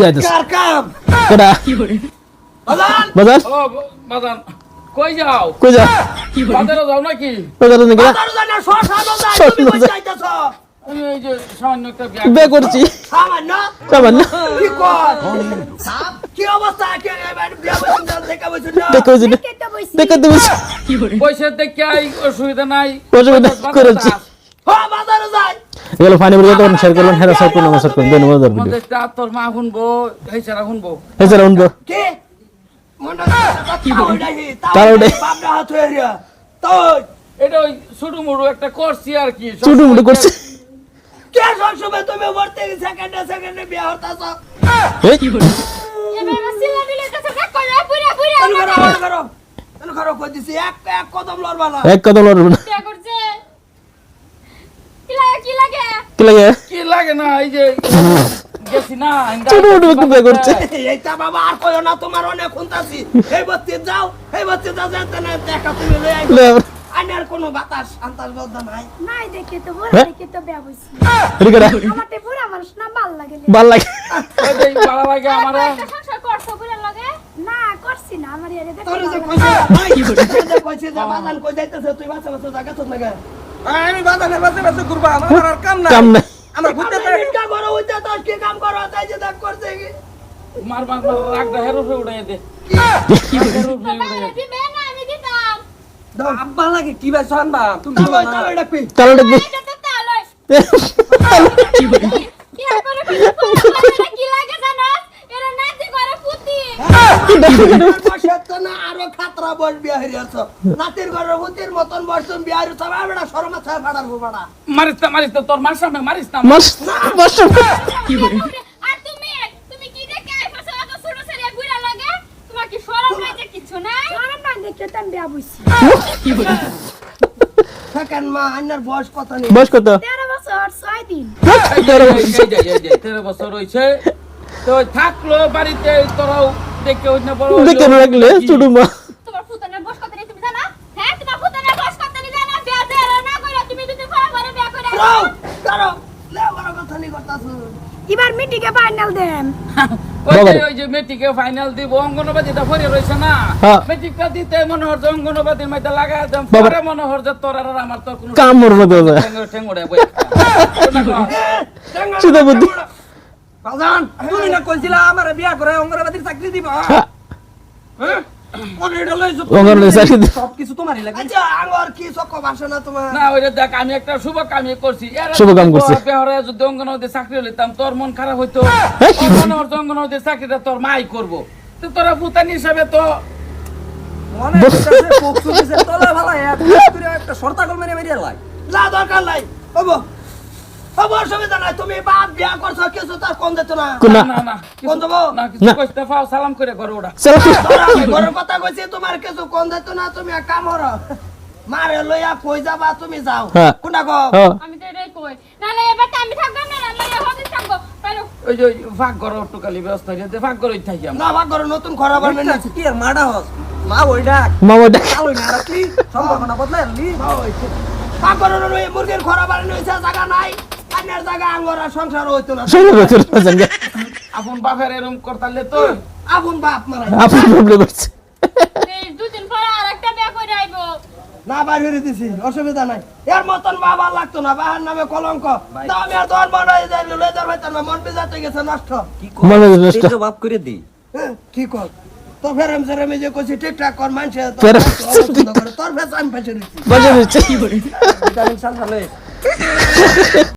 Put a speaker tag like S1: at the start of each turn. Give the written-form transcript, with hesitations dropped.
S1: যাইতেছ
S2: কার কাম
S1: কেডা
S2: বাজান
S1: বাজার
S3: ও বাজান কই যাও
S1: কই যা
S3: বাজারে যাও নাকি
S1: বাজার নাকি
S2: বাজার জানা শশানো যায় তুমি কই যাইতাছ
S3: আমি এই যে সামান্য একটা
S1: বে করছি
S2: সামান্য
S1: সামান্য
S2: কি কর সাপ কি অবস্থা কে এবার বিয়া বসে দেখা বসে না
S1: দেখো যে দেখো তুমি
S3: পয়সা দেখে আই অসুবিধা নাই
S1: অসুবিধা করেছি
S2: হ্যাঁ বাজারে যাই
S1: এগুলো ফানি বলে তখন শেয়ার করবেন হেরা সব কোনো মশার করবেন ধন্যবাদ ভিডিও
S3: আমাদের তোর মা শুনবো এই ছাড়া শুনবো
S1: এছাড়া উনবো
S2: কে মনে কি বলডাই
S1: তাও ওটাই।
S2: বাপরা হাত হয়ে রিয়া তো
S3: এটা ওই ছোট মুড়ু একটা করছি আর কি
S1: চুটু মুটু করছে
S2: কে সব সময় তুমি ভর্তি সেকেন্ডে বিয়া হতাছ
S1: এই
S2: করো কই দিছি এক কদম লড়বা না
S1: এক কদম লড়বে না কি লাগে
S3: কি লাগে না এই যে গেছি না
S1: চুটু মুটু একটু বে করছে
S2: এইটা বাবা আর কইও না তোমার অনেক খুনতাছি এই বস্তি যাও যেতে না দেখা তুমি লই আইবো আইনার কোনো বাতাস আন্তাস বলদ নাই
S4: নাই দেখে তো বড়
S1: হ্যাঁ?
S4: দেখে তো বিয়া বইছি
S1: এদিকে
S4: আমাতে বুড়া মানুষ না ভাল লাগে
S1: ভাল লাগে
S3: ওই যে ভালো লাগে আমার
S4: একটা সংসার করছো বুড়া লাগে না করছি না আমার এর দেখে
S2: তোরে যে
S4: ভালো
S2: কইছে কইছে যে বাজান কই যাইতেছে তুই বাসা জায়গা তো লাগা
S5: আমি বাজারে বাসে ঘুরবা আমার আর কাম নাই
S1: কাম নাই
S5: আমার ঘুরতে
S2: কি করো হইতে তো কি কাম করো তাই যে দেখ করছে কি
S3: মার রাগটা হেরো ফে উড়াই দে হেরো ফে উড়াই
S4: লাগে দিবে না আমি দিতাম
S5: আব্বা লাগে কি ভাই শানবা তুমি
S2: তাহলে ডাকবি
S1: তাহলে দেখবি
S4: এটা তো তালই কি আর করে কি লাগে জানাস এরা নাতি করে পুতি
S2: বসত না আরো খাতরা বল বিয়া হইয়াছ নাতির ঘরের হুতির মতন বসতুম বিয়া হইছ বাড়া শরম আছে ফাড়ার বাড়া
S3: মারিস তো তোর মার সামনে মারিস না
S1: মাস মাস
S4: আর তুমি কি দেখে আইছো এত ছোট ছেলে বুড়া লাগে তোমার কি শরম নাই যে কিছু নাই শরম নাই দেখে তো আমি বিয়া বইছি
S2: সেকেন্ড মা আন্নার বয়স কত নেই
S1: বয়স কত
S4: 13 বছর 6 দিন
S3: 13 বছর হইছে তো থাকলো বাড়িতে তোরাও দেখে অন্য বড়
S1: দেখে রাখলে চুটু মা
S4: তোমার ফুতানের বয়স কত নেই তুমি জানা হ্যাঁ তোমার ফুতানের বয়স কত নেই জানা বিয়া দেরা না কইরা তুমি যদি ঘরে বিয়া কইরা
S2: রাও করো লে বড় কথা নি করতাছ
S4: এবার মিটিকে ফাইনাল দেন
S3: ওই যে মেট্রিকে ফাইনাল দিব অঙ্গনবাদীটা ভরে রইছে না
S1: হ্যাঁ।
S3: মেট্রিকটা দিতে মনে হচ্ছে অঙ্গনবাদীর মধ্যে লাগায় দেন
S1: বাবা।
S3: পরে মনে হচ্ছে যে তোর আর আমার তো কোনো
S1: কাম মরবে তো যায়
S3: ঠেঙ্গড়ে বই
S1: সুদা বুদ্ধি
S5: বাজান তুমি না কইছিলা আমার বিয়া করে অঙ্গনবাদীর চাকরি দিবা হ্যাঁ কোন এটা লইছো
S1: অঙ্গনবাদীর চাকরি দিবা।
S5: সব কিছু তোমারই লাগে
S2: আচ্ছা আঙ্গর কি চক্ক ভাষা না তোমার
S3: না ওই যে দেখ আমি একটা শুভ কামই করছি
S1: শুভ কাম করছি।
S3: পেহরে যদি অঙ্গনবাদী চাকরি লইতাম তোর মন খারাপ হইতো তোর মনে হচ্ছে অঙ্গনবাদী চাকরিটা তোর মাই করবো তো তোরা ভূতানি হিসাবে তো
S5: মনে হচ্ছে পক্ষ দিছে তলা ভালো একটা শর্তাকল মেরে মেরে লাই
S2: না দরকার নাই হবো অসুবিধা নাই তুমি বাদ বিয়া করছো কিছু তার কম দিত না
S1: কোনা
S3: না না
S2: কোন দেবো?
S3: না কিছু
S1: না।
S3: কইতে পাও সালাম করে ঘরে ওটা
S1: চলো
S2: ধরো, আমি ঘরের কথা কইছি তোমার কিছু কম দিত না তুমি এক কাম করো মারে লইয়া কই যাবা তুমি যাও
S1: হ্যাঁ।
S2: কোনটা গো
S1: হ্যাঁ
S4: আমি তো এটাই কই নালে এবার তো আমি থাকব না নালে হতে থাকবো পারো
S3: ওই যে ফাঁক ঘর টুকালি ব্যবস্থা হইছে ফাঁক ঘর থাকি আমরা
S2: না ভাগ করো নতুন খরাব আমি না
S5: কি আর মাডা হস মা ওই ডাক
S1: মামা ডাক
S5: আলোই না রাখলি সম্ভাবনা বদলালি
S2: ভাগ করো ওই মুরগির খরাব আর নইছে জায়গা নাই আন্যার জায়গা আঙ্গরা সংসার হইতো না
S1: শুনে বছর সঙ্গে
S3: আপন বাপের এরকম করতালে তো
S2: আপন বাপ মারাই
S1: আপনি প্রবলেম করছে
S4: এই দুদিন পর আরেকটা বিয়া করে আইবো
S2: না বাইরে করে দিছি অসুবিধা নাই এর মতন বাবা লাগতো না বাবার নামে কলঙ্ক দাও আমি আর তোর মনে হয় যে লেজার হইতাম না মন বেজাতে গেছে নষ্ট
S5: কি
S1: মনে নষ্ট
S5: বাপ করে দি
S2: হ্যাঁ, কি কর তো ফেরাম সেরামে যে কইছি ঠিকঠাক কর মানুষে
S1: ফেরাম
S2: তোর ফেস আমি ফেসে দিচ্ছি
S1: বাজে হচ্ছে
S5: ভিটামিন সাল ভালো